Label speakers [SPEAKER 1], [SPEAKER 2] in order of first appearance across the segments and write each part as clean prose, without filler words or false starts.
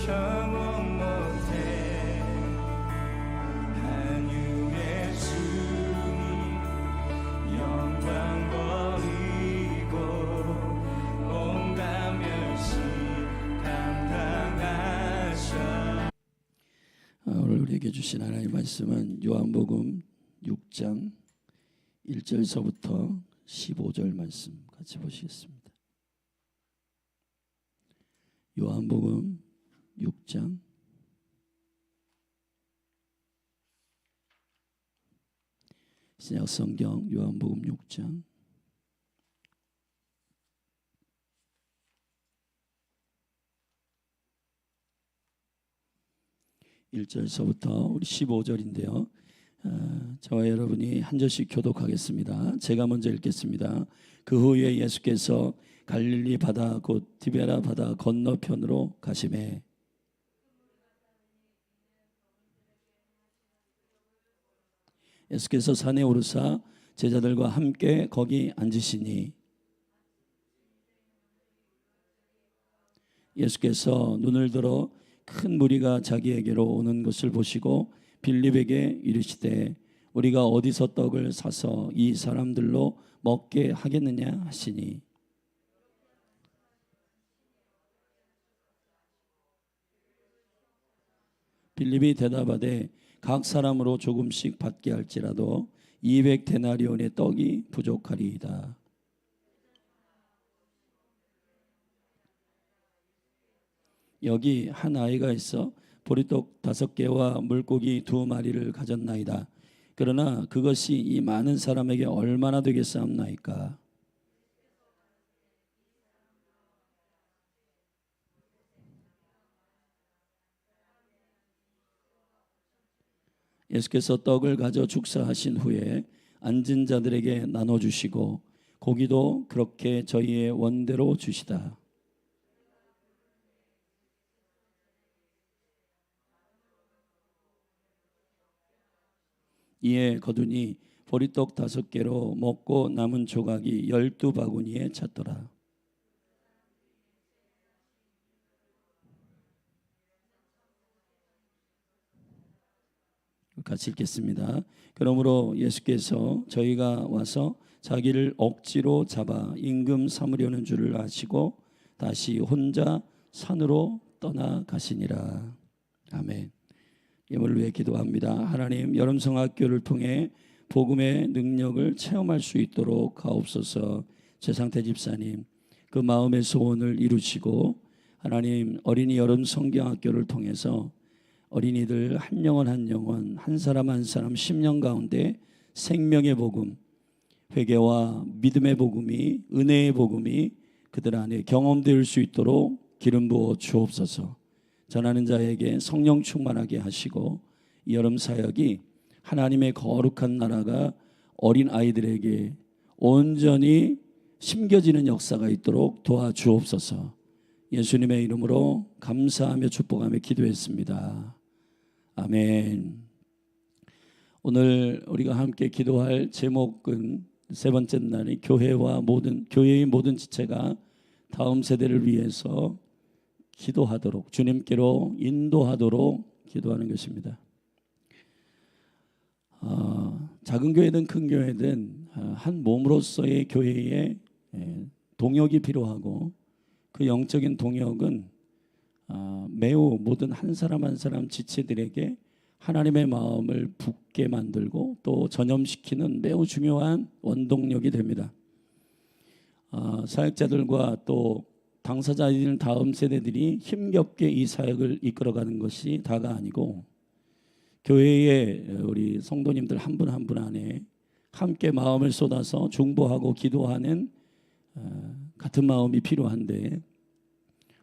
[SPEAKER 1] 청혼 못해 한유의 주님 영광 버리고 온갖 멸시 감당하셔.
[SPEAKER 2] 오늘 우리에게 주신 하나님의 말씀은 요한복음 6장 1절서부터 15절 말씀 같이 보시겠습니다. 요한복음 6장 新約성경 요한복음 6장 1절서부터 우리 15절인데요. 저와 여러분이 한 절씩 교독하겠습니다. 제가 먼저 읽겠습니다. 그 후에 예수께서 갈릴리 바다 곧 디베라 바다 건너편으로 가시매 예수께서 산에 오르사 제자들과 함께 거기 앉으시니 예수께서 눈을 들어 큰 무리가 자기에게로 오는 것을 보시고 빌립에게 이르시되 우리가 어디서 떡을 사서 이 사람들로 먹게 하겠느냐 하시니 빌립이 대답하되 각 사람으로 조금씩 받게 할지라도 200데나리온의 떡이 부족하리이다. 여기 한 아이가 있어 보리떡 5개와 물고기 2마리를 가졌나이다. 그러나 그것이 이 많은 사람에게 얼마나 되겠사옵나이까. 예수께서 떡을 가져 축사하신 후에 앉은 자들에게 나눠주시고 고기도 그렇게 저희의 원대로 주시다. 이에 거두니 보리떡 5개로 먹고 남은 조각이 12바구니에 찼더라. 같이 읽겠습니다. 그러므로 예수께서 저희가 와서 자기를 억지로 잡아 임금 삼으려는 줄을 아시고 다시 혼자 산으로 떠나가시니라. 아멘. 예물을 위해 기도합니다. 하나님, 여름성학교를 통해 복음의 능력을 체험할 수 있도록 하옵소서. 최상태 집사님, 그 마음의 소원을 이루시고 하나님, 어린이 여름성경학교를 통해서 어린이들 한 영혼 한 영혼, 한 사람 한 사람 10년 가운데 생명의 복음, 회개와 믿음의 복음이, 은혜의 복음이 그들 안에 경험될 수 있도록 기름 부어 주옵소서. 전하는 자에게 성령 충만하게 하시고 이 여름 사역이 하나님의 거룩한 나라가 어린 아이들에게 온전히 심겨지는 역사가 있도록 도와주옵소서. 예수님의 이름으로 감사하며 축복하며 기도했습니다. 아멘. 오늘 우리가 함께 기도할 제목은 세 번째 날이 교회의 모든 지체가 다음 세대를 위해서 기도하도록, 주님께로 인도하도록 기도하는 것입니다. 작은 교회든 큰 교회든 한 몸으로서의 교회에 동역이 필요하고 그 영적인 동역은 매우 모든 한 사람 한 사람 지체들에게 하나님의 마음을 붙게 만들고 또 전염시키는 매우 중요한 원동력이 됩니다. 사역자들과 또 당사자인 다음 세대들이 힘겹게 이 사역을 이끌어가는 것이 다가 아니고 교회의 우리 성도님들 한 분 한 분 안에 함께 마음을 쏟아서 중보하고 기도하는 같은 마음이 필요한데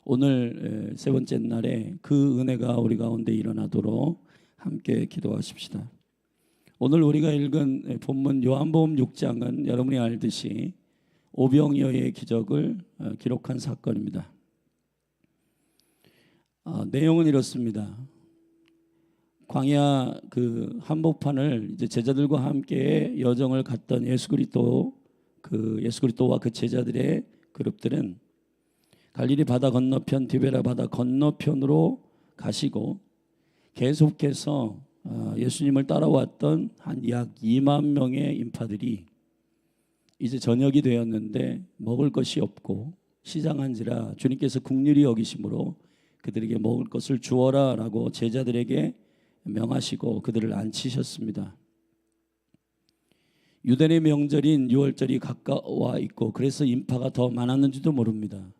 [SPEAKER 2] 오늘 세 번째 날에 그 은혜가 우리 가운데 일어나도록 함께 기도하십시다. 오늘 우리가 읽은 본문 요한복음 6장은 여러분이 알듯이 오병이어의 기적을 기록한 사건입니다. 내용은 이렇습니다. 광야 그 한복판을 이제 제자들과 함께 여정을 갔던 예수 그리스도와 그 제자들의 그룹들은 갈릴리 바다 건너편 디베라 바다 건너편으로 가시고 계속해서 예수님을 따라왔던 한 약 2만 명의 인파들이 이제 저녁이 되었는데 먹을 것이 없고 시장한지라 주님께서 긍휼히 여기심으로 그들에게 먹을 것을 주어라라고 제자들에게 명하시고 그들을 앉히셨습니다. 유대인의 명절인 유월절이 가까워 있고 그래서 인파가 더 많았는지도 모릅니다.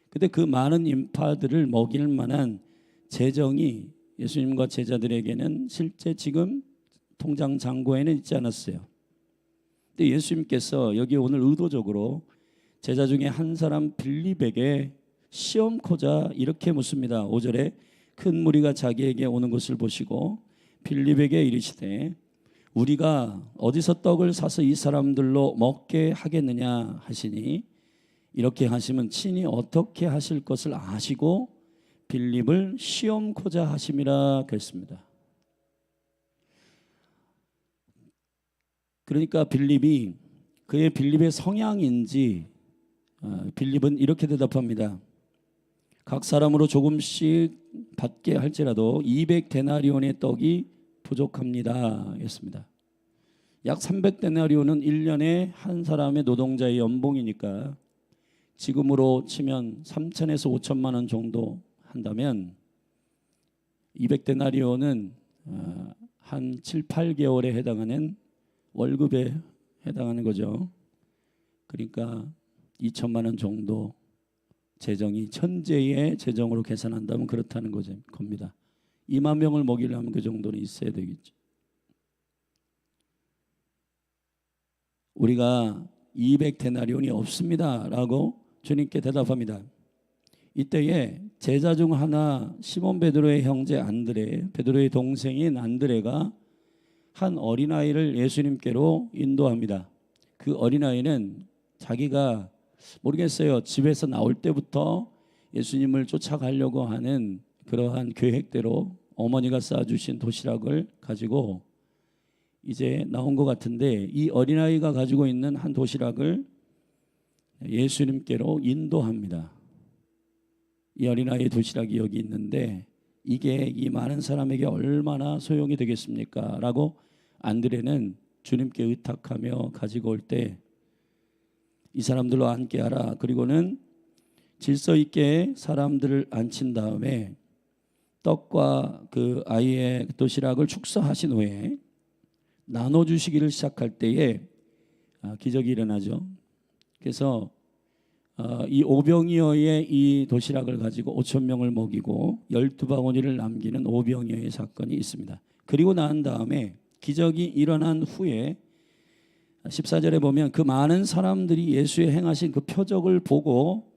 [SPEAKER 2] 근데 그 많은 인파들을 먹일 만한 재정이 예수님과 제자들에게는 실제 지금 통장 잔고에는 있지 않았어요. 근데 예수님께서 여기 오늘 의도적으로 제자 중에 한 사람 빌립에게 시험코자 이렇게 묻습니다. 5절에 큰 무리가 자기에게 오는 것을 보시고 빌립에게 이르시되 우리가 어디서 떡을 사서 이 사람들로 먹게 하겠느냐 하시니 이렇게 하시면 친히 어떻게 하실 것을 아시고 빌립을 시험코자 하심이라 그랬습니다. 그러니까 그의 빌립의 성향인지 빌립은 이렇게 대답합니다. 각 사람으로 조금씩 받게 할지라도 200데나리온의 떡이 부족합니다 했습니다. 약 300데나리온은 1년에 한 사람의 노동자의 연봉이니까 지금으로 치면 3천에서 5천만 원 정도 한다면 200데나리온은 한 7, 8개월에 해당하는 월급에 해당하는 거죠. 그러니까 2천만 원 정도 재정이 천재의 재정으로 계산한다면 그렇다는 겁니다. 2만 명을 먹이려면 그 정도는 있어야 되겠죠. 우리가 200데나리온이 없습니다라고 주님께 대답합니다. 이때에 제자 중 하나 시몬 베드로의 형제 안드레, 베드로의 동생인 안드레가 한 어린아이를 예수님께로 인도합니다. 그 어린아이는 자기가 모르겠어요. 집에서 나올 때부터 예수님을 쫓아가려고 하는 그러한 계획대로 어머니가 싸주신 도시락을 가지고 이제 나온 것 같은데 이 어린아이가 가지고 있는 한 도시락을 예수님께로 인도합니다. 이 어린아이의 도시락이 여기 있는데 이게 이 많은 사람에게 얼마나 소용이 되겠습니까? 라고 안드레는 주님께 의탁하며 가지고 올 때 이 사람들로 앉게 하라. 그리고는 질서 있게 사람들을 앉힌 다음에 떡과 그 아이의 도시락을 축사하신 후에 나눠주시기를 시작할 때에 기적이 일어나죠. 그래서 이 오병이어의 이 도시락을 가지고 5천 명을 먹이고 12바구니를 남기는 오병이어의 사건이 있습니다. 그리고 난 다음에 기적이 일어난 후에 14절에 보면 그 많은 사람들이 예수의 행하신 그 표적을 보고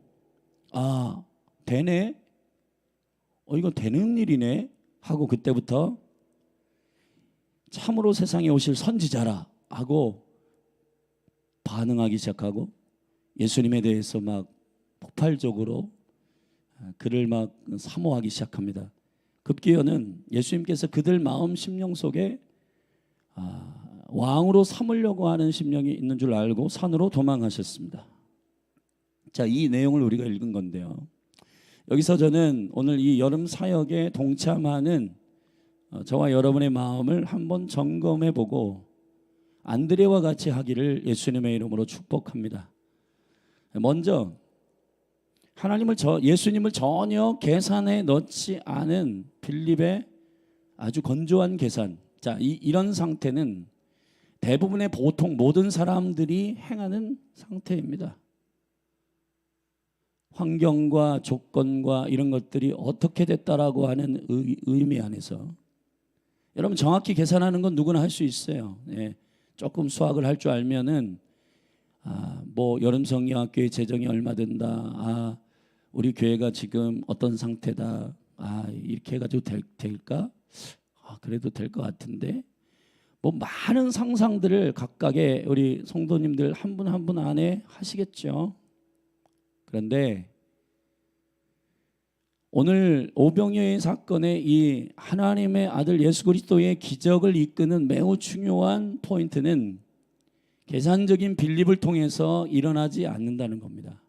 [SPEAKER 2] 되네? 이거 되는 일이네? 하고 그때부터 참으로 세상에 오실 선지자라 하고 반응하기 시작하고 예수님에 대해서 막 폭발적으로 그를 막 사모하기 시작합니다. 급기야는 예수님께서 그들 마음 심령 속에 왕으로 삼으려고 하는 심령이 있는 줄 알고 산으로 도망하셨습니다. 자, 이 내용을 우리가 읽은 건데요. 여기서 저는 오늘 이 여름 사역에 동참하는 저와 여러분의 마음을 한번 점검해보고 안드레와 같이 하기를 예수님의 이름으로 축복합니다. 먼저 예수님을 전혀 계산에 넣지 않은 빌립의 아주 건조한 계산. 자, 이런 상태는 대부분의 보통 모든 사람들이 행하는 상태입니다. 환경과 조건과 이런 것들이 어떻게 됐다라고 하는 의미 안에서 여러분 정확히 계산하는 건 누구나 할 수 있어요. 조금 수학을 할 줄 알면은 뭐 여름성경학교의 재정이 얼마 된다. 우리 교회가 지금 어떤 상태다. 이렇게 해가지고 될까? 그래도 될 것 같은데. 뭐 많은 상상들을 각각의 우리 성도님들 한 분 한 분 안에 하시겠죠. 그런데 오늘 오병이어의 사건에 이 하나님의 아들 예수 그리스도의 기적을 이끄는 매우 중요한 포인트는 계산적인 빌립을 통해서 일어나지 않는다는 겁니다.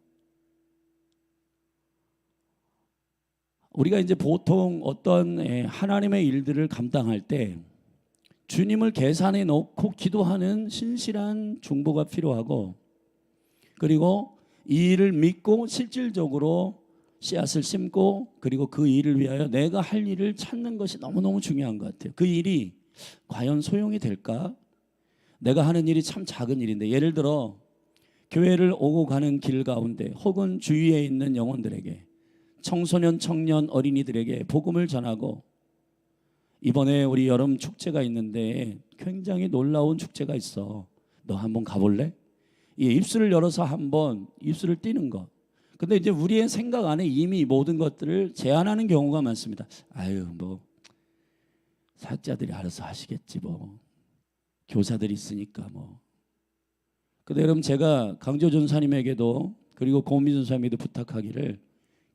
[SPEAKER 2] 우리가 이제 보통 어떤 하나님의 일들을 감당할 때 주님을 계산해 놓고 기도하는 신실한 중보가 필요하고, 그리고 이 일을 믿고 실질적으로 씨앗을 심고, 그리고 그 일을 위하여 내가 할 일을 찾는 것이 너무너무 중요한 것 같아요. 그 일이 과연 소용이 될까? 내가 하는 일이 참 작은 일인데, 예를 들어 교회를 오고 가는 길 가운데 혹은 주위에 있는 영혼들에게, 청소년, 청년, 어린이들에게 복음을 전하고, 이번에 우리 여름 축제가 있는데 굉장히 놀라운 축제가 있어. 너 한번 가볼래? 이 입술을 열어서 한번 입술을 띄는 것. 근데 이제 우리의 생각 안에 이미 모든 것들을 제한하는 경우가 많습니다. 아유, 뭐 사역자들이 알아서 하시겠지, 뭐 교사들이 있으니까 뭐. 근데 여러분, 제가 강조 전사님에게도 그리고 고미 전사님에게도 부탁하기를,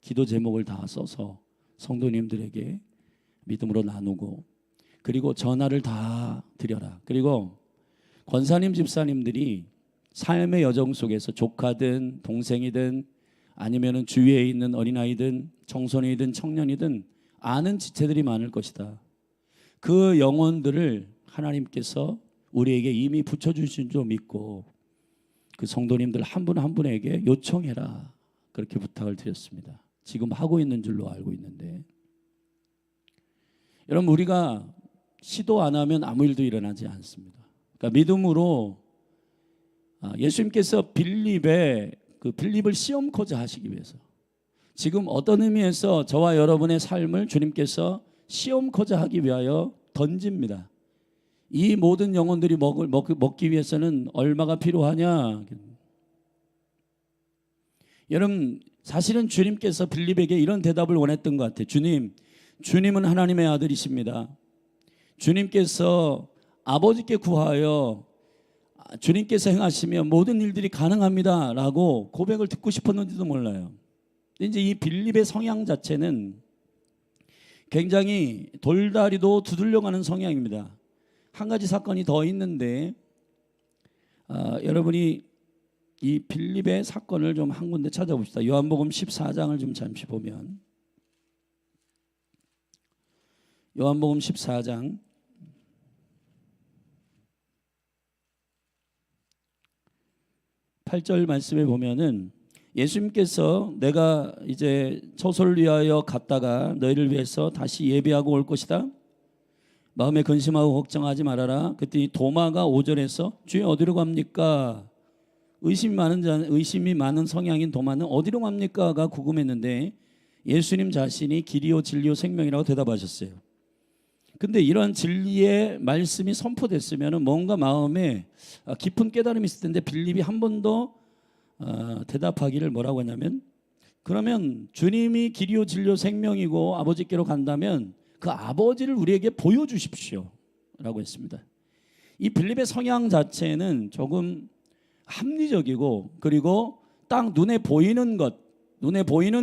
[SPEAKER 2] 기도 제목을 다 써서 성도님들에게 믿음으로 나누고, 그리고 전화를 다 드려라. 그리고 권사님 집사님들이 삶의 여정 속에서 조카든 동생이든 아니면은 주위에 있는 어린아이든 청소년이든 청년이든 아는 지체들이 많을 것이다. 그 영혼들을 하나님께서 우리에게 이미 붙여주신 줄 믿고 그 성도님들 한 분 한 분에게 요청해라, 그렇게 부탁을 드렸습니다. 지금 하고 있는 줄로 알고 있는데, 여러분, 우리가 시도 안 하면 아무 일도 일어나지 않습니다. 그러니까 믿음으로 예수님께서 빌립을 시험코자 하시기 위해서, 지금 어떤 의미에서 저와 여러분의 삶을 주님께서 시험코자 하기 위하여 던집니다. 이 모든 영혼들이 먹기 위해서는 얼마가 필요하냐? 여러분, 사실은 주님께서 빌립에게 이런 대답을 원했던 것 같아요. 주님은 하나님의 아들이십니다. 주님께서 아버지께 구하여 주님께서 행하시면 모든 일들이 가능합니다 라고 고백을 듣고 싶었는지도 몰라요. 이제 이 빌립의 성향 자체는 굉장히 돌다리도 두들려가는 성향입니다. 한 가지 사건이 더 있는데, 여러분이 이 빌립의 사건을 좀 한 군데 찾아봅시다. 요한복음 14장을 좀 잠시 보면, 요한복음 14장 8절 말씀에 보면은, 예수님께서 내가 이제 처소를 위하여 갔다가 너희를 위해서 다시 예배하고 올 것이다. 마음에 근심하고 걱정하지 말아라. 그랬더니 도마가 5절에서 주여 어디로 갑니까? 의심이 많은 성향인 도마는 어디로 갑니까가 궁금했는데, 예수님 자신이 길이요 진리요 생명이라고 대답하셨어요. 근데 이런 진리의 말씀이 선포됐으면 뭔가 마음에 깊은 깨달음이 있을 텐데, 빌립이 한 번 더 대답하기를 뭐라고 하냐면, 그러면 주님이 길이요 진리요 생명이고 아버지께로 간다면 그 아버지를 우리에게 보여주십시오 라고 했습니다. 이 빌립의 성향 자체는 조금 합리적이고, 그리고 딱 눈에 보이는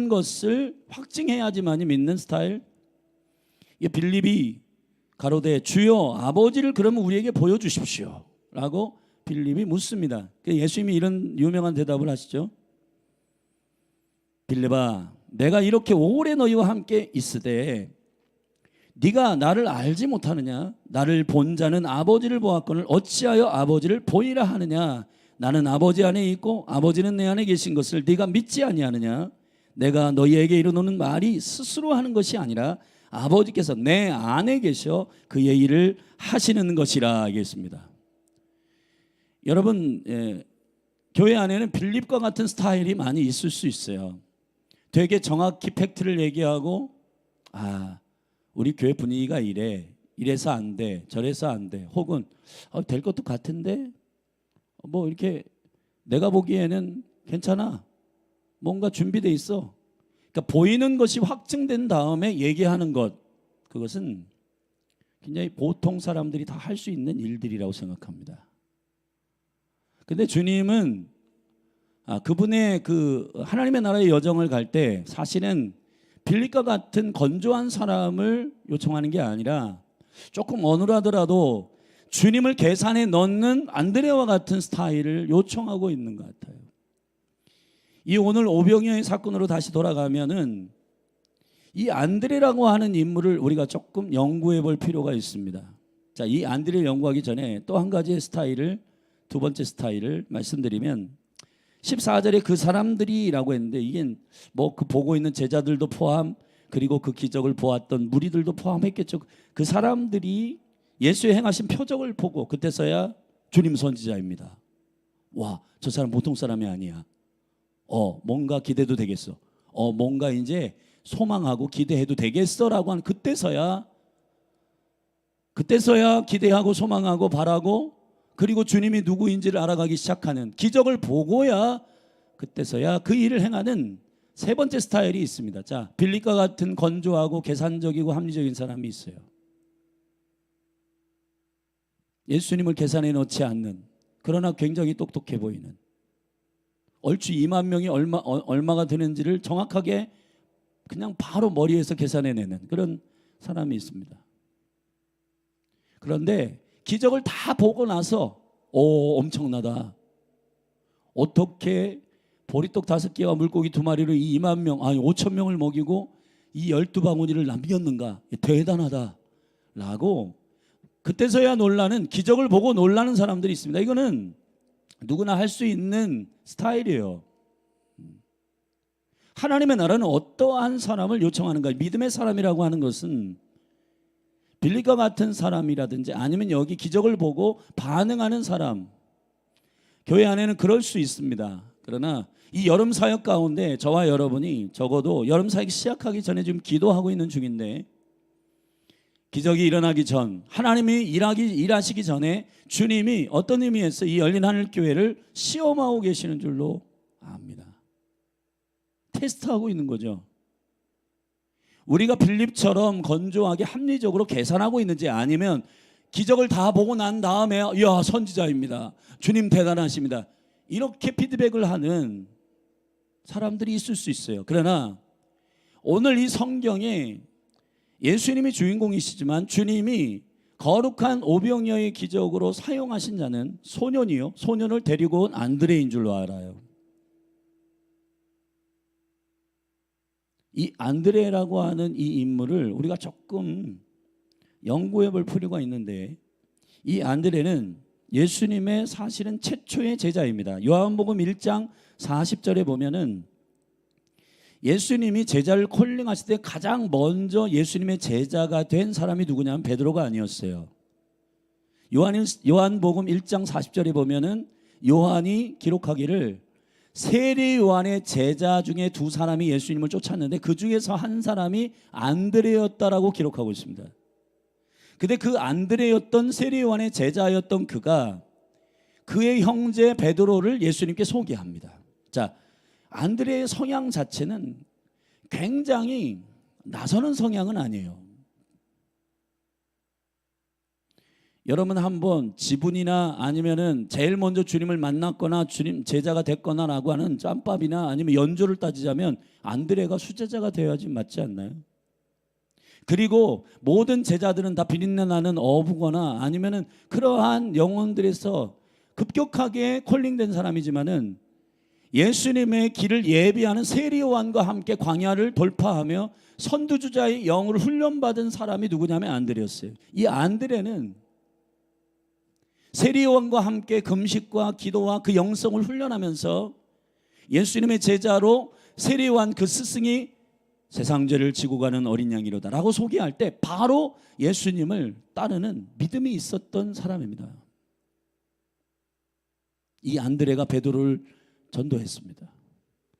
[SPEAKER 2] 것을 확증해야지만이 믿는 스타일. 이 빌립이 가로되 주여 아버지를 그러면 우리에게 보여주십시오 라고 빌립이 묻습니다. 예수님이 이런 유명한 대답을 하시죠. 빌립아, 내가 이렇게 오래 너희와 함께 있으되 네가 나를 알지 못하느냐? 나를 본 자는 아버지를 보았거늘 어찌하여 아버지를 보이라 하느냐? 나는 아버지 안에 있고 아버지는 내 안에 계신 것을 네가 믿지 아니하느냐? 내가 너희에게 이르노는 말이 스스로 하는 것이 아니라 아버지께서 내 안에 계셔 그의 일을 하시는 것이라 하겠습니다. 여러분, 교회 안에는 빌립과 같은 스타일이 많이 있을 수 있어요. 되게 정확히 팩트를 얘기하고, 우리 교회 분위기가 이래서 안 돼, 저래서 안 돼, 혹은 될 것도 같은데 뭐 이렇게 내가 보기에는 괜찮아, 뭔가 준비돼 있어. 그러니까 보이는 것이 확증된 다음에 얘기하는 것, 그것은 굉장히 보통 사람들이 다 할 수 있는 일들이라고 생각합니다. 근데 주님은 그분의 그 하나님의 나라의 여정을 갈 때 사실은 빌립과 같은 건조한 사람을 요청하는 게 아니라 조금 어눌하더라도 주님을 계산에 넣는 안드레와 같은 스타일을 요청하고 있는 것 같아요. 이 오늘 오병이어의 사건으로 다시 돌아가면은, 이 안드레라고 하는 인물을 우리가 조금 연구해 볼 필요가 있습니다. 자, 이 안드레를 연구하기 전에 또 한 가지의 스타일을, 두 번째 스타일을 말씀드리면 14절에 그 사람들이라고 했는데 이게 뭐 그 보고 있는 제자들도 포함, 그리고 그 기적을 보았던 무리들도 포함했겠죠. 그 사람들이 예수의 행하신 표적을 보고 그때서야 주님 선지자입니다. 와, 저 사람 보통 사람이 아니야. 뭔가 기대도 되겠어. 뭔가 이제 소망하고 기대해도 되겠어라고 하는 그때서야 기대하고 소망하고 바라고, 그리고 주님이 누구인지를 알아가기 시작하는, 기적을 보고야 그때서야 그 일을 행하는 세 번째 스타일이 있습니다. 자, 빌립과 같은 건조하고 계산적이고 합리적인 사람이 있어요. 예수님을 계산해 놓지 않는, 그러나 굉장히 똑똑해 보이는, 얼추 2만 명이 얼마가 되는지를 정확하게 그냥 바로 머리에서 계산해내는 그런 사람이 있습니다. 그런데 기적을 다 보고 나서 엄청나다. 어떻게 보리떡 5개와 물고기 2마리로 이 2만 명, 5천 명을 먹이고 이 12바구니를 남겼는가? 대단하다 라고 그때서야 놀라는, 기적을 보고 놀라는 사람들이 있습니다. 이거는 누구나 할 수 있는 스타일이에요. 하나님의 나라는 어떠한 사람을 요청하는가? 믿음의 사람이라고 하는 것은 빌립과 같은 사람이라든지 아니면 여기 기적을 보고 반응하는 사람, 교회 안에는 그럴 수 있습니다. 그러나 이 여름 사역 가운데 저와 여러분이 적어도 여름 사역 시작하기 전에 지금 기도하고 있는 중인데, 기적이 일어나기 전, 하나님이 일하시기 전에 주님이 어떤 의미에서 이 열린 하늘 교회를 시험하고 계시는 줄로 압니다. 테스트하고 있는 거죠. 우리가 빌립처럼 건조하게 합리적으로 계산하고 있는지, 아니면 기적을 다 보고 난 다음에 이야 선지자입니다, 주님 대단하십니다, 이렇게 피드백을 하는 사람들이 있을 수 있어요. 그러나 오늘 이 성경에 예수님이 주인공이시지만 주님이 거룩한 오병이어의 기적으로 사용하신 자는 소년을 데리고 온 안드레인 줄로 알아요. 이 안드레라고 하는 이 인물을 우리가 조금 연구해 볼 필요가 있는데, 이 안드레는 예수님의 사실은 최초의 제자입니다. 요한복음 1장 40절에 보면은 예수님이 제자를 콜링하실 때 가장 먼저 예수님의 제자가 된 사람이 누구냐면 베드로가 아니었어요. 요한복음 1장 40절에 보면은 요한이 기록하기를 세례 요한의 제자 중에 2사람이 예수님을 쫓았는데 그 중에서 한 사람이 안드레였다라고 기록하고 있습니다. 근데 그 안드레였던 세례 요한의 제자였던 그가 그의 형제 베드로를 예수님께 소개합니다. 자, 안드레의 성향 자체는 굉장히 나서는 성향은 아니에요. 여러분 한번 지분이나 아니면은 제일 먼저 주님을 만났거나 주님 제자가 됐거나라고 하는 짬밥이나 아니면 연조를 따지자면 안드레가 수제자가 되어야지 맞지 않나요? 그리고 모든 제자들은 다 비린내 나는 어부거나 아니면은 그러한 영혼들에서 급격하게 콜링된 사람이지만은 예수님의 길을 예비하는 세례 요한과 함께 광야를 돌파하며 선두주자의 영으로 훈련받은 사람이 누구냐면 안드레였어요. 이 안드레는 세례 요한과 함께 금식과 기도와 그 영성을 훈련하면서 예수님의 제자로 세례 요한 그 스승이 세상 죄를 지고 가는 어린 양이로다 라고 소개할 때 바로 예수님을 따르는 믿음이 있었던 사람입니다. 이 안드레가 베드로를 전도했습니다.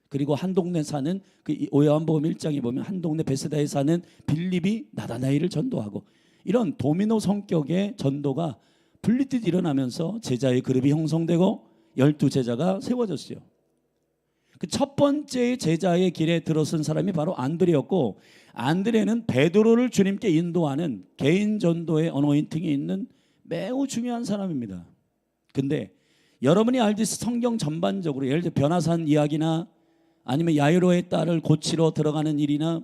[SPEAKER 2] 그리고 한 동네 사는 그 요한복음 1장에 보면 한 동네 베세다에 사는 빌립이 나다나엘을 전도하고, 이런 도미노 성격의 전도가 분리듯 일어나면서 제자의 그룹이 형성되고 12제자가 세워졌어요. 그 첫 번째 제자의 길에 들어선 사람이 바로 안드레였고, 안드레는 베드로를 주님께 인도하는 개인 전도의 어노인팅이 있는 매우 중요한 사람입니다. 근데 여러분이 알듯이 성경 전반적으로 예를 들어 변화산 이야기나 아니면 야이로의 딸을 고치러 들어가는 일이나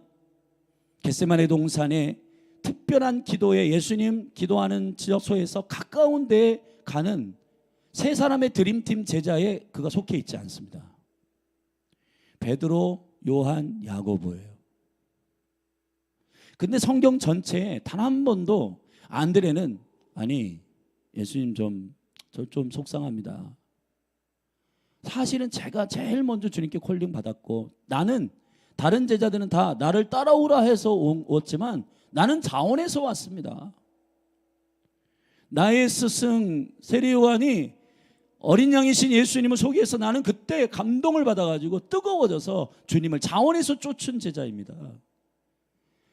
[SPEAKER 2] 겟세마네 동산에 특별한 기도에 예수님 기도하는 지역소에서 가까운 데에 가는 세 사람의 드림팀 제자에 그가 속해 있지 않습니다. 베드로, 요한, 야고보예요. 근데 성경 전체에 단 한 번도 안드레는 아니 예수님 저 좀 속상합니다. 사실은 제가 제일 먼저 주님께 콜링 받았고 나는 다른 제자들은 다 나를 따라오라 해서 왔지만 나는 자원해서 왔습니다. 나의 스승 세례 요한이 어린 양이신 예수님을 소개해서 나는 그때 감동을 받아가지고 뜨거워져서 주님을 자원해서 쫓은 제자입니다.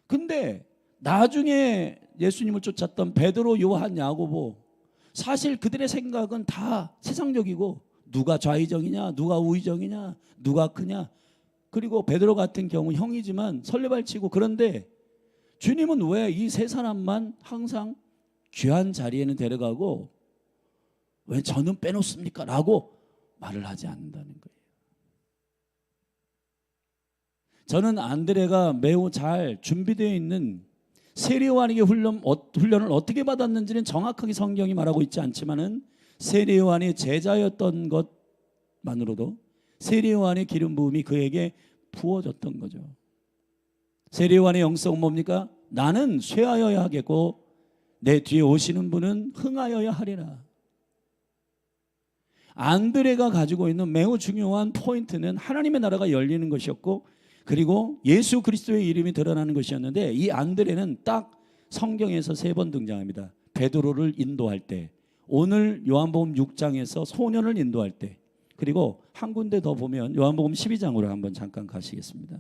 [SPEAKER 2] 근데 나중에 예수님을 쫓았던 베드로, 요한, 야고보 사실 그들의 생각은 다 세상적이고 누가 좌의정이냐 누가 우의정이냐 누가 크냐 그리고 베드로 같은 경우 형이지만 설레발치고 그런데 주님은 왜 이 세 사람만 항상 귀한 자리에는 데려가고 왜 저는 빼놓습니까? 라고 말을 하지 않는다는 거예요. 저는 안드레가 매우 잘 준비되어 있는 세례 요한에게 훈련을 어떻게 받았는지는 정확하게 성경이 말하고 있지 않지만은 세례 요한의 제자였던 것만으로도 세례 요한의 기름 부음이 그에게 부어졌던 거죠. 세례 요한의 영성은 뭡니까? 나는 쇠하여야 하겠고 내 뒤에 오시는 분은 흥하여야 하리라. 안드레가 가지고 있는 매우 중요한 포인트는 하나님의 나라가 열리는 것이었고 그리고 예수 그리스도의 이름이 드러나는 것이었는데 이 안드레는 딱 성경에서 3번 등장합니다. 베드로를 인도할 때, 오늘 요한복음 6장에서 소년을 인도할 때, 그리고 한 군데 더 보면 요한복음 12장으로 한번 잠깐 가시겠습니다.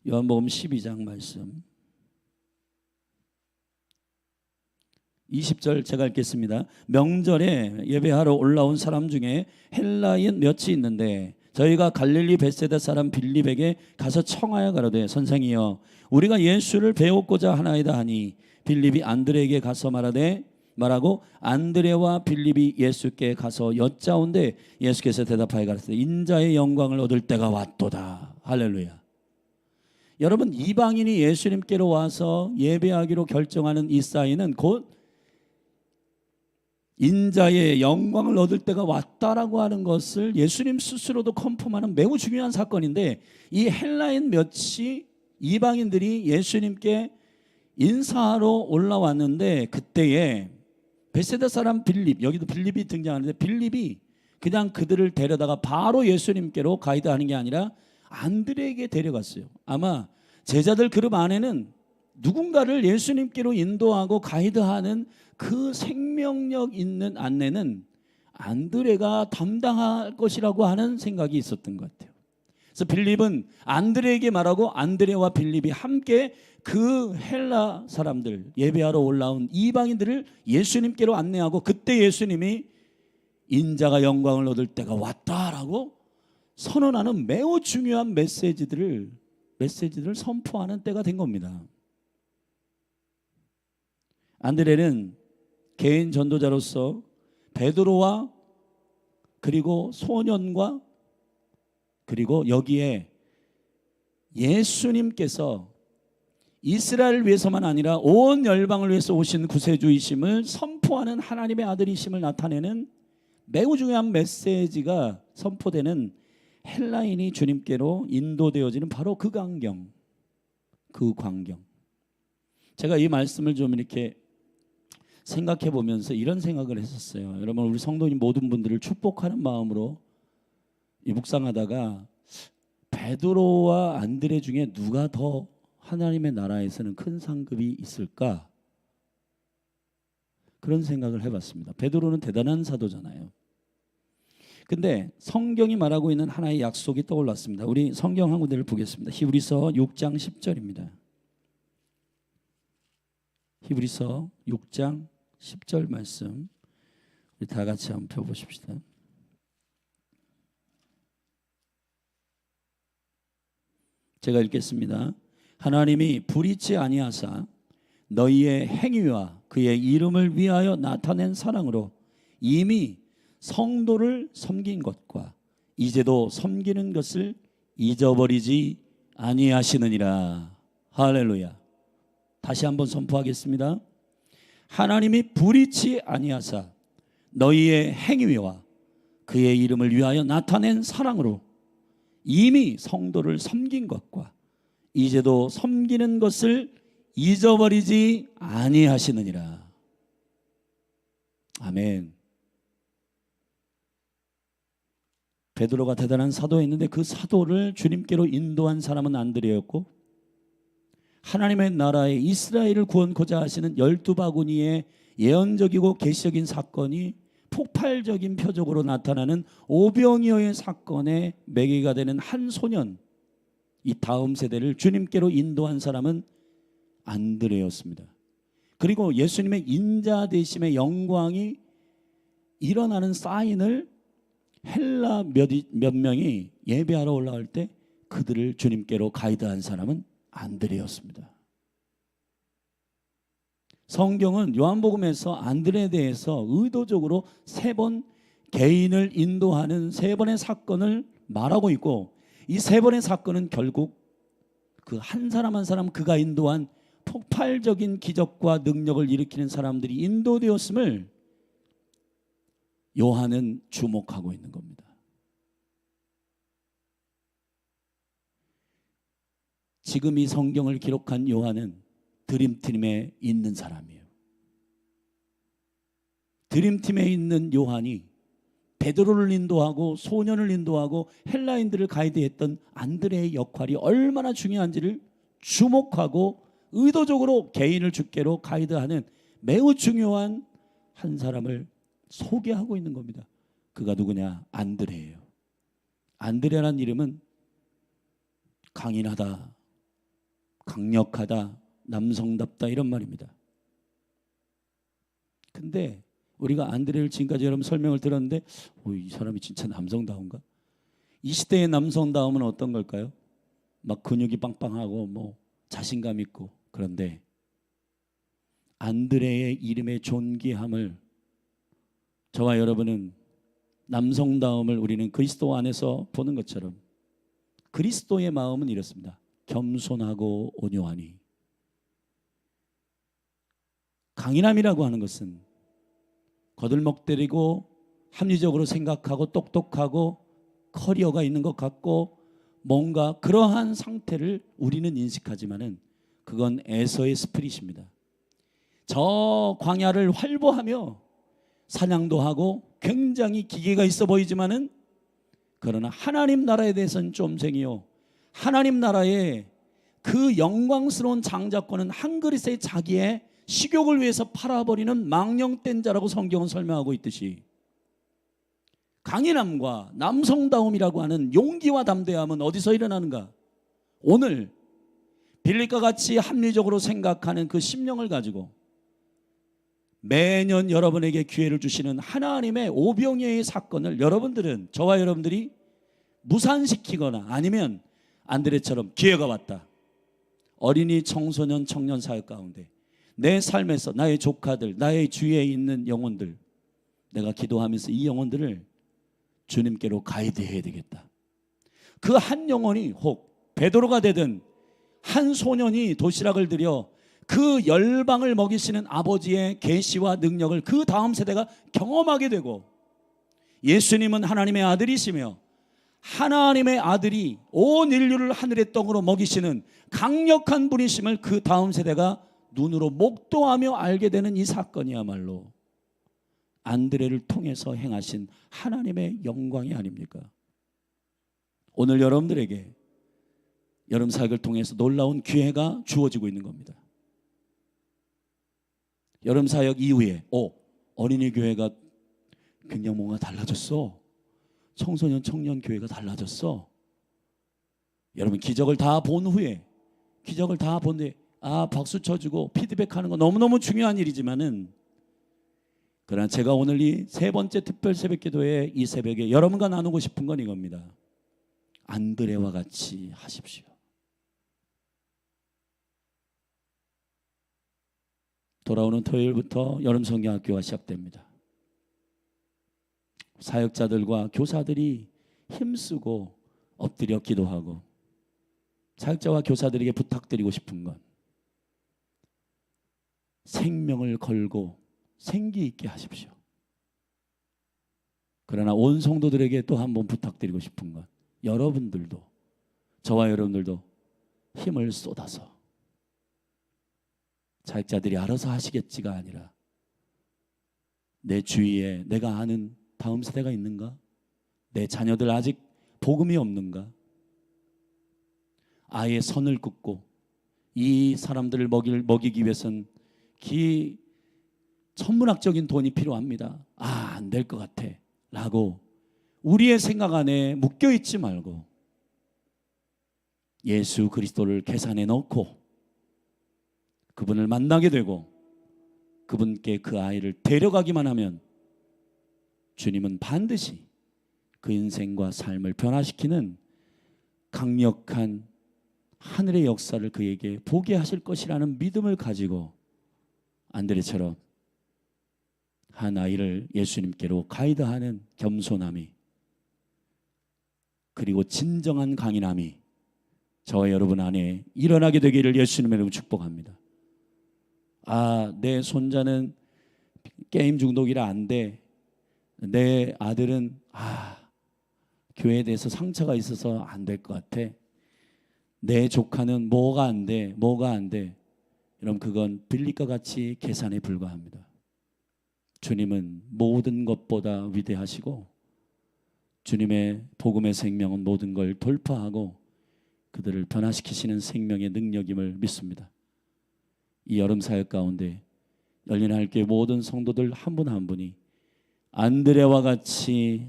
[SPEAKER 2] 요한복음 12장 말씀 20절 제가 읽겠습니다. 명절에 예배하러 올라온 사람 중에 헬라인 몇이 있는데 저희가 갈릴리 벳세다 사람 빌립에게 가서 청하여 가로되 선생이여 우리가 예수를 배웠고자 하나이다 하니 빌립이 안드레에게 가서 말하고 안드레와 빌립이 예수께 가서 여짜온데 예수께서 대답하여 가라사대 인자의 영광을 얻을 때가 왔도다. 할렐루야. 여러분 이방인이 예수님께로 와서 예배하기로 결정하는 이 사인은 곧 인자의 영광을 얻을 때가 왔다라고 하는 것을 예수님 스스로도 컨펌하는 매우 중요한 사건인데 이 헬라인 몇이 이방인들이 예수님께 인사하러 올라왔는데 그때에 벳세다 사람 빌립, 여기도 빌립이 등장하는데 빌립이 그냥 그들을 데려다가 바로 예수님께로 가이드하는 게 아니라 안드레에게 데려갔어요. 아마 제자들 그룹 안에는 누군가를 예수님께로 인도하고 가이드하는 그 생명력 있는 안내는 안드레가 담당할 것이라고 하는 생각이 있었던 것 같아요. 그래서 빌립은 안드레에게 말하고 안드레와 빌립이 함께 그 헬라 사람들 예배하러 올라온 이방인들을 예수님께로 안내하고 그때 예수님이 인자가 영광을 얻을 때가 왔다라고 선언하는 매우 중요한 메시지들을 선포하는 때가 된 겁니다. 안드레는 개인 전도자로서 베드로와 그리고 소년과 그리고 여기에 예수님께서 이스라엘을 위해서만 아니라 온 열방을 위해서 오신 구세주이심을 선포하는 하나님의 아들이심을 나타내는 매우 중요한 메시지가 선포되는 헬라인이 주님께로 인도되어지는 바로 그 광경. 제가 이 말씀을 좀 이렇게 생각해 보면서 이런 생각을 했었어요. 여러분 우리 성도님 모든 분들을 축복하는 마음으로 이 묵상하다가 베드로와 안드레 중에 누가 더 하나님의 나라에서는 큰 상급이 있을까? 그런 생각을 해봤습니다. 베드로는 대단한 사도잖아요. 근데 성경이 말하고 있는 하나의 약속이 떠올랐습니다. 우리 성경 한 군데를 보겠습니다. 히브리서 6장 10절입니다. 히브리서 6장 10절 말씀 우리 다 같이 한번 펴보십시다. 제가 읽겠습니다. 하나님이 불의치 아니하사 너희의 행위와 그의 이름을 위하여 나타낸 사랑으로 이미 성도를 섬긴 것과 이제도 섬기는 것을 잊어버리지 아니하시느니라. 할렐루야. 다시 한번 선포하겠습니다. 하나님이 불의치 아니하사 너희의 행위와 그의 이름을 위하여 나타낸 사랑으로 이미 성도를 섬긴 것과 이제도 섬기는 것을 잊어버리지 아니하시느니라. 아멘. 베드로가 대단한 사도였는데 그 사도를 주님께로 인도한 사람은 안드레였고, 하나님의 나라의 이스라엘을 구원코자 하시는 12바구니의 예언적이고 계시적인 사건이 폭발적인 표적으로 나타나는 오병이어의 사건의 매개가 되는 한 소년, 이 다음 세대를 주님께로 인도한 사람은 안드레였습니다. 그리고 예수님의 인자 되심의 영광이 일어나는 사인을 헬라 몇 명이 예배하러 올라갈 때 그들을 주님께로 가이드한 사람은 안드레였습니다. 성경은 요한복음에서 안드레에 대해서 의도적으로 3번 개인을 인도하는 3번의 사건을 말하고 있고, 이 3번의 사건은 결국 그 한 사람 한 사람 그가 인도한 폭발적인 기적과 능력을 일으키는 사람들이 인도되었음을 요한은 주목하고 있는 겁니다. 지금 이 성경을 기록한 요한은 드림팀에 있는 사람이에요. 드림팀에 있는 요한이 베드로를 인도하고 소년을 인도하고 헬라인들을 가이드했던 안드레의 역할이 얼마나 중요한지를 주목하고 의도적으로 개인을 주께로 가이드하는 매우 중요한 한 사람을 소개하고 있는 겁니다. 그가 누구냐? 안드레예요. 안드레라는 이름은 강인하다, 강력하다, 남성답다 이런 말입니다. 근데 우리가 안드레를 지금까지 여러분 설명을 들었는데 이 사람이 진짜 남성다운가? 이 시대의 남성다움은 어떤 걸까요? 막 근육이 빵빵하고 뭐 자신감 있고. 그런데 안드레의 이름의 존귀함을 저와 여러분은 남성다움을 우리는 그리스도 안에서 보는 것처럼 그리스도의 마음은 이렇습니다. 겸손하고 온유하니. 강인함이라고 하는 것은 거들먹거리고 합리적으로 생각하고 똑똑하고 커리어가 있는 것 같고 뭔가 그러한 상태를 우리는 인식하지만은 그건 에서의 스피릿입니다. 저 광야를 활보하며 사냥도 하고 굉장히 기계가 있어 보이지만은 그러나 하나님 나라에 대해서는 좀쟁이요, 하나님 나라의 그 영광스러운 장자권은 한 그릇의 자기의 식욕을 위해서 팔아버리는 망령된 자라고 성경은 설명하고 있듯이, 강인함과 남성다움이라고 하는 용기와 담대함은 어디서 일어나는가? 오늘 빌립과 같이 합리적으로 생각하는 그 심령을 가지고 매년 여러분에게 기회를 주시는 하나님의 오병이어의 사건을 여러분들은, 저와 여러분들이 무산시키거나 아니면 안드레처럼 기회가 왔다, 어린이, 청소년, 청년 사역 가운데 내 삶에서 나의 조카들, 나의 주위에 있는 영혼들, 내가 기도하면서 이 영혼들을 주님께로 가이드해야 되겠다. 그 한 영혼이 혹 베드로가 되든 한 소년이 도시락을 들여 그 열방을 먹이시는 아버지의 계시와 능력을 그 다음 세대가 경험하게 되고, 예수님은 하나님의 아들이시며 하나님의 아들이 온 인류를 하늘의 떡으로 먹이시는 강력한 분이심을 그 다음 세대가 눈으로 목도하며 알게 되는 이 사건이야말로 안드레를 통해서 행하신 하나님의 영광이 아닙니까? 오늘 여러분들에게 여름 사역을 통해서 놀라운 기회가 주어지고 있는 겁니다. 여름 사역 이후에 어린이 교회가 굉장히 뭔가 달라졌어, 청소년 청년 교회가 달라졌어. 여러분 기적을 다 본 후에 박수 쳐주고 피드백하는 거 너무너무 중요한 일이지만은, 그러나 제가 오늘 이 3번째 특별 새벽 기도회 이 새벽에 여러분과 나누고 싶은 건 이겁니다. 안드레와 같이 하십시오. 돌아오는 토요일부터 여름 성경학교가 시작됩니다. 사역자들과 교사들이 힘쓰고 엎드려 기도하고, 사역자와 교사들에게 부탁드리고 싶은 건 생명을 걸고 생기 있게 하십시오. 그러나 온 성도들에게 또 한 번 부탁드리고 싶은 건 여러분들도, 저와 여러분들도 힘을 쏟아서 자격자들이 알아서 하시겠지가 아니라 내 주위에 내가 아는 다음 세대가 있는가? 내 자녀들 아직 복음이 없는가? 아예 선을 긋고 이 사람들을 먹이기 위해선 천문학적인 돈이 필요합니다. 안 될 것 같아 라고 우리의 생각 안에 묶여있지 말고 예수 그리스도를 계산에 넣고 그분을 만나게 되고 그분께 그 아이를 데려가기만 하면 주님은 반드시 그 인생과 삶을 변화시키는 강력한 하늘의 역사를 그에게 보게 하실 것이라는 믿음을 가지고 안드레처럼 한 아이를 예수님께로 가이드하는 겸손함이 그리고 진정한 강인함이 저와 여러분 안에 일어나게 되기를 예수님의 이름으로 축복합니다. 내 손자는 게임 중독이라 안 돼. 내 아들은 교회에 대해서 상처가 있어서 안 될 것 같아. 내 조카는 뭐가 안 돼. 여러분 그건 빌립과 같이 계산에 불과합니다. 주님은 모든 것보다 위대하시고 주님의 복음의 생명은 모든 걸 돌파하고 그들을 변화시키시는 생명의 능력임을 믿습니다. 이 여름 사역 가운데 열린 하늘교회 모든 성도들 한 분 한 분이 안드레와 같이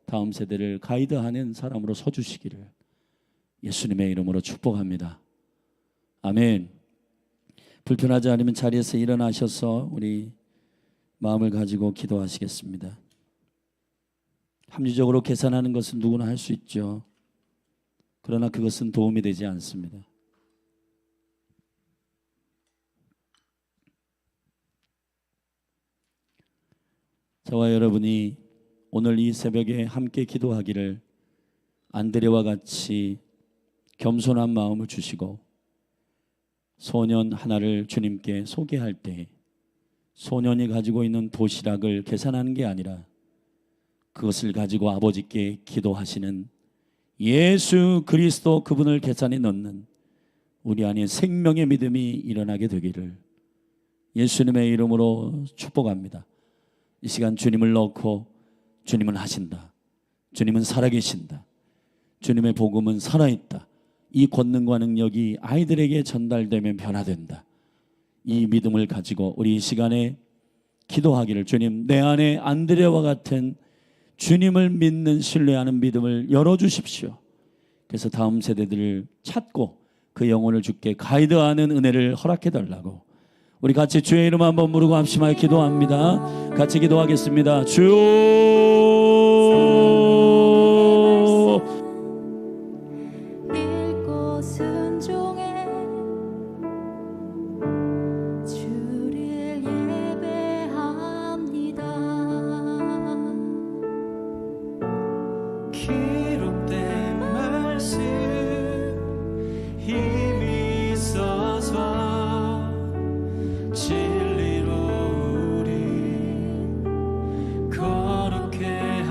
[SPEAKER 2] 다음 세대를 가이드하는 사람으로 서주시기를 예수님의 이름으로 축복합니다. 아멘. 불편하지 않으면 자리에서 일어나셔서 우리 마음을 가지고 기도하시겠습니다. 합리적으로 계산하는 것은 누구나 할 수 있죠. 그러나 그것은 도움이 되지 않습니다. 저와 여러분이 오늘 이 새벽에 함께 기도하기를 안드레와 같이 겸손한 마음을 주시고 소년 하나를 주님께 소개할 때 소년이 가지고 있는 도시락을 계산하는 게 아니라 그것을 가지고 아버지께 기도하시는 예수 그리스도 그분을 계산에 넣는 우리 안에 생명의 믿음이 일어나게 되기를 예수님의 이름으로 축복합니다. 이 시간 주님을 넣고 주님은 하신다. 주님은 살아계신다. 주님의 복음은 살아있다. 이 권능과 능력이 아이들에게 전달되면 변화된다. 이 믿음을 가지고 우리 이 시간에 기도하기를 주님 내 안에 안드레와 같은 주님을 믿는 신뢰하는 믿음을 열어주십시오. 그래서 다음 세대들을 찾고 그 영혼을 주께 가이드하는 은혜를 허락해달라고 우리 같이 주의 이름 한번 부르고 합심하여 기도합니다. 같이 기도하겠습니다.
[SPEAKER 3] 믿고 순종해 주를 예배합니다.
[SPEAKER 1] 기록된 말씀 힘이 있어서 진리로 우리 거룩해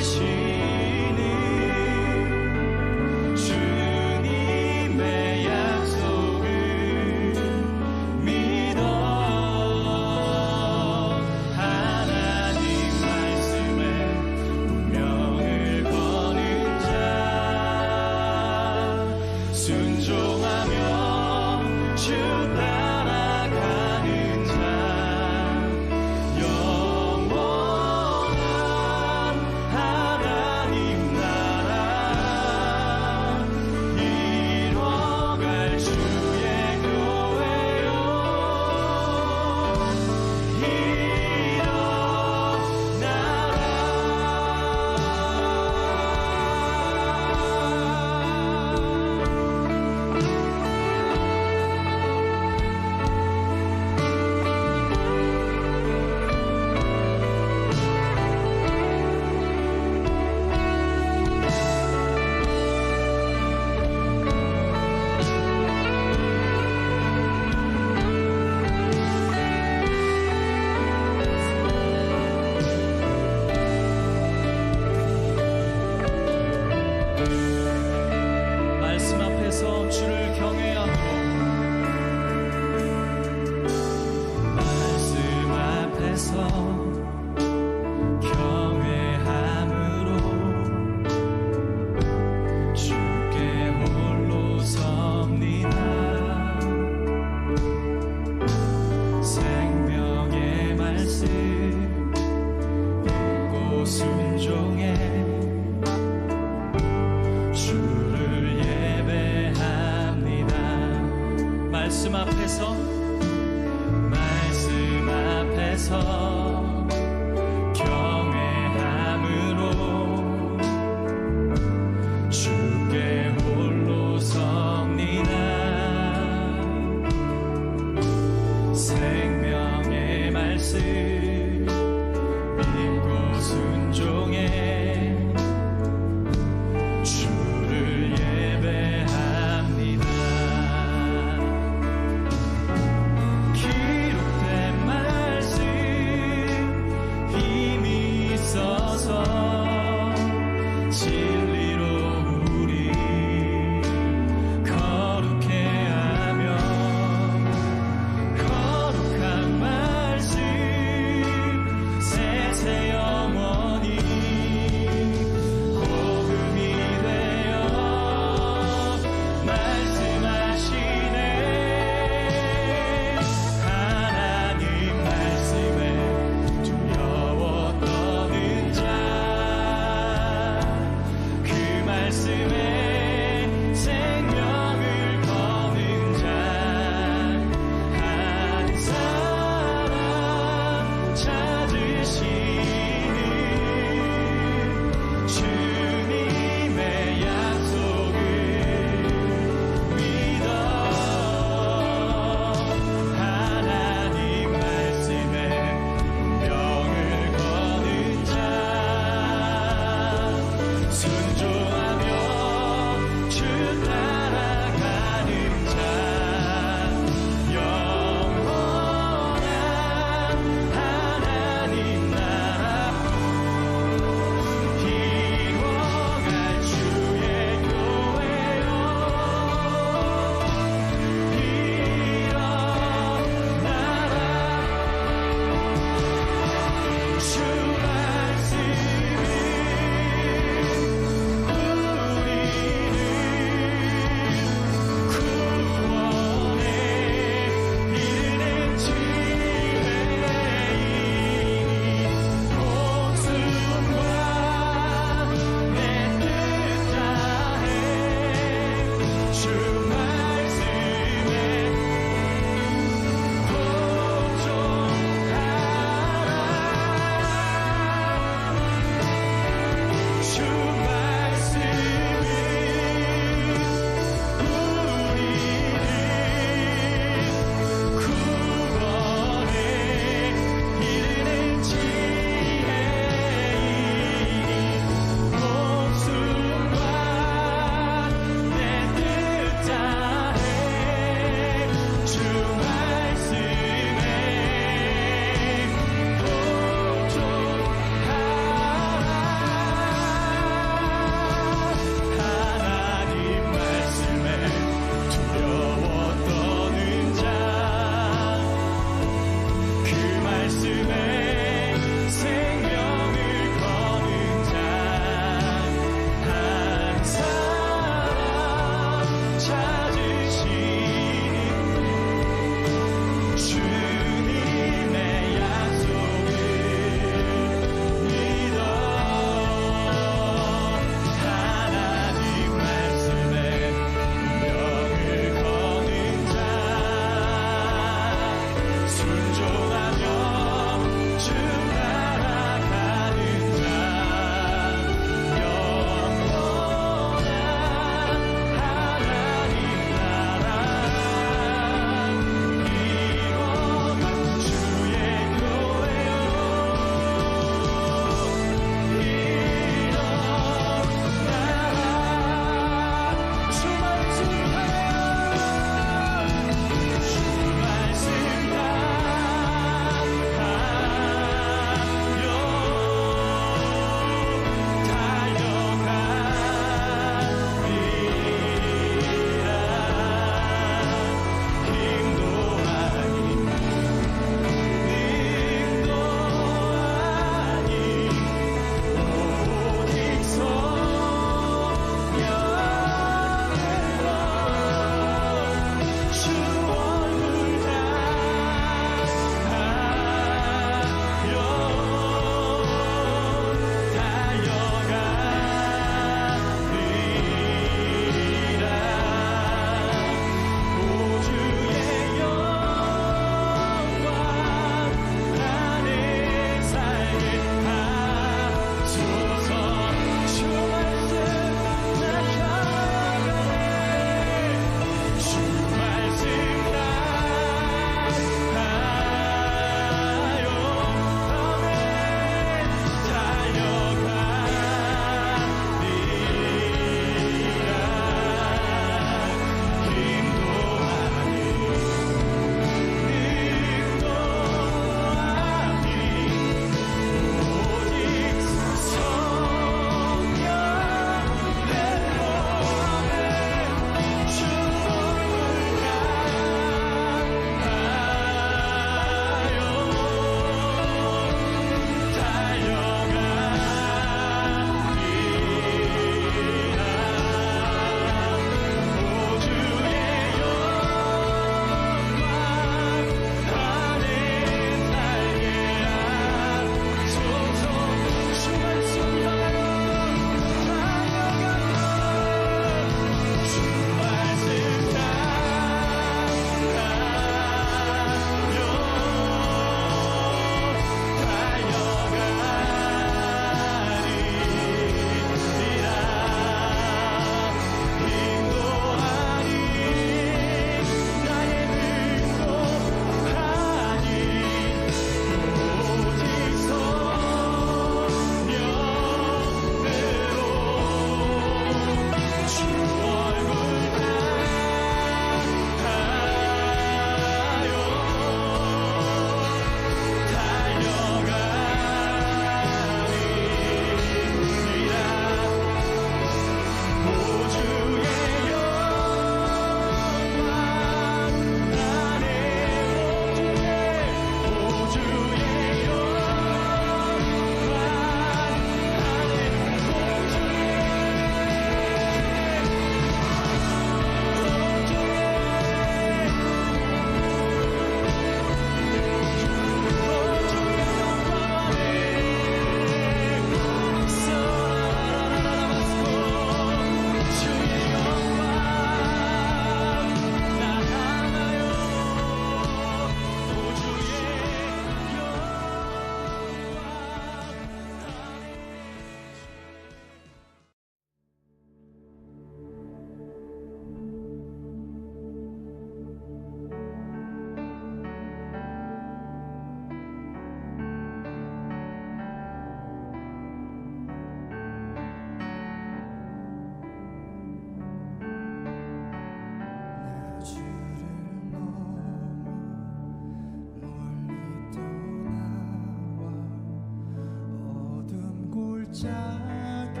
[SPEAKER 1] 골짜기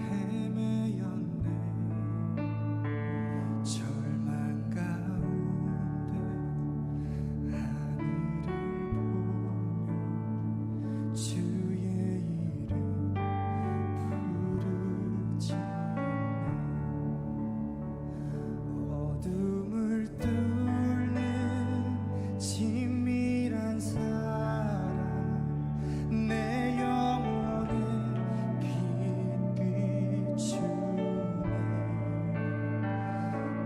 [SPEAKER 1] 헤매였네. 절망 가운데 하늘을 보며 주의 이름 부르짖네. 어둠을 뚫는 친밀한 사랑, 내 영혼에 빛 비추네.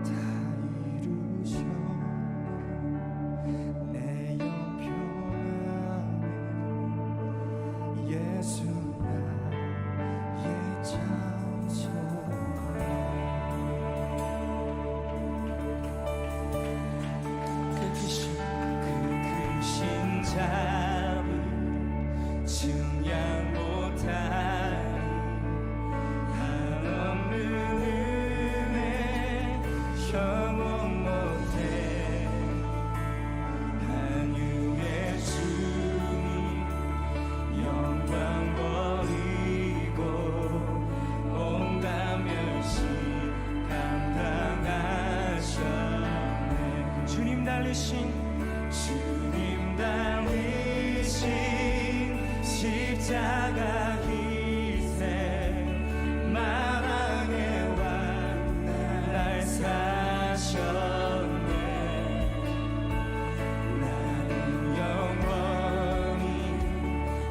[SPEAKER 1] 다 이루셨네. 내 형편 안에 예수 나의 장소. 그 크신 자비 증량 못하니 한없는 은혜 형언 못해. 한유의 주님 영광 버리고 온갖 멸시 감당하셨네. 주님 달리신 십자가 희생 마랑의 왕 날 사셨네. 나는 영원히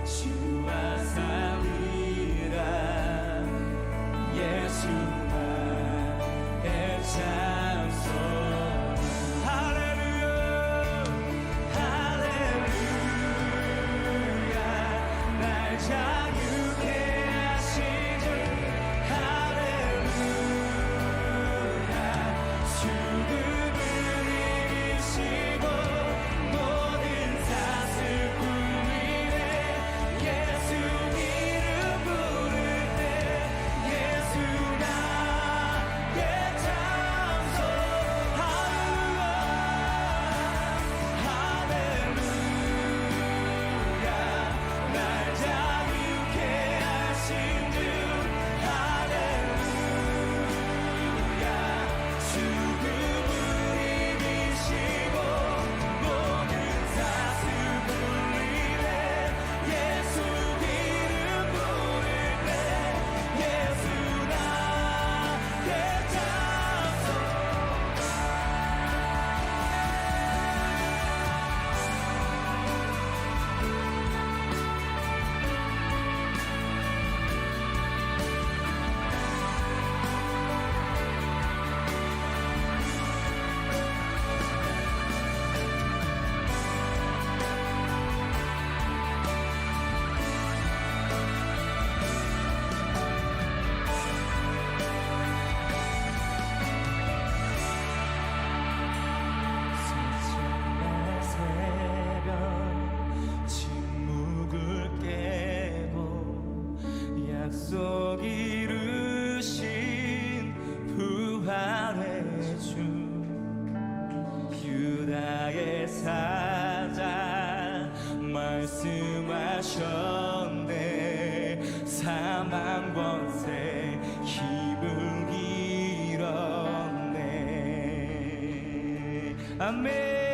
[SPEAKER 1] 주와 살리라. 예수 나의 장소. 할렐루야 할렐루야. 날 자유케 하신 주 할렐루야. 죽음을 이기시고 모든 탓을 품이네. 예수 이름 부를 때 예수 나의 장소. 할렐루야 할렐루야. 날 자유케 하신 주 할렐루야. 죽음을 이기시고 모든 탓을 불리네. 예수 이름 부를 때 예수 나의 장소. 새벽 침묵을 깨고 약속 이루신 부활의 주 유다의 사자 말씀하셨네. 사망 권세 힘을 잃었네. 아멘.